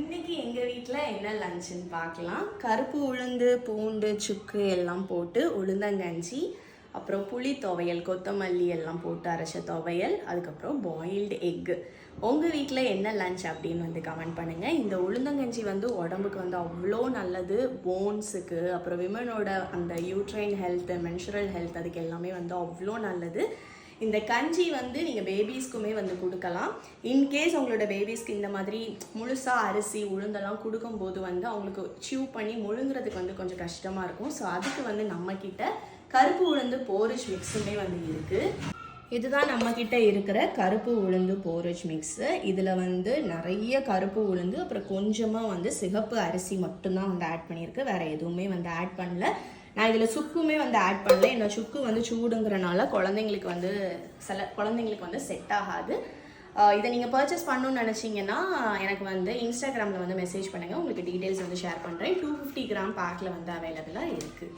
இன்னைக்கு எங்கள் வீட்டில் என்ன லஞ்சுன்னு பார்க்கலாம். கருப்பு உளுந்து, பூண்டு, சுக்கு எல்லாம் போட்டு உளுந்தங்கஞ்சி, அப்புறம் புளி துவையல், கொத்தமல்லி எல்லாம் போட்டு அரைச்ச துவையல், அதுக்கப்புறம் பாயில்டு எக்கு. உங்கள் வீட்டில் என்ன லஞ்ச் அப்படின்னு கமெண்ட் பண்ணுங்கள். இந்த உளுந்தங்கஞ்சி உடம்புக்கு அவ்வளோ நல்லது, போன்ஸுக்கு, அப்புறம் விமனோட அந்த யூட்ரைன் ஹெல்த், மென்சுரல் ஹெல்த், அதுக்கு எல்லாமே அவ்வளோ நல்லது. இந்த கஞ்சி நீங்கள் பேபிஸ்க்குமே கொடுக்கலாம். இன்கேஸ் உங்களோட பேபிஸ்க்கு இந்த மாதிரி முழுசாக அரிசி உளுந்தெல்லாம் கொடுக்கும்போது அவங்களுக்கு சியூ பண்ணி முழுங்குறதுக்கு கொஞ்சம் கஷ்டமாக இருக்கும். ஸோ அதுக்கு நம்மக்கிட்ட கருப்பு உளுந்து போரிஜ் மிக்ஸுமே இருக்குது. இதுதான் நம்மக்கிட்ட இருக்கிற கருப்பு உளுந்து போரிஜ் மிக்ஸு. இதில் நிறைய கருப்பு உளுந்து, அப்புறம் கொஞ்சமாக சிகப்பு அரிசி மட்டும்தான் ஆட் பண்ணியிருக்கு. வேறு எதுவுமே ஆட் பண்ணல. நான் இதில் சுக்குமே ஆட் பண்ணல. என்ன சுக்கு சூடுங்கிறனால குழந்தைங்களுக்கு சில குழந்தைங்களுக்கு செட் ஆகாது. இதை நீங்கள் பர்ச்சேஸ் பண்ணணும்னு நினச்சிங்கன்னா எனக்கு இன்ஸ்டாகிராமில் மெசேஜ் பண்ணுங்கள். உங்களுக்கு டீட்டெயில்ஸ் ஷேர் பண்ணுறேன். 250 கிராம் பேக்கில் அவைலபிளாக இருக்குது.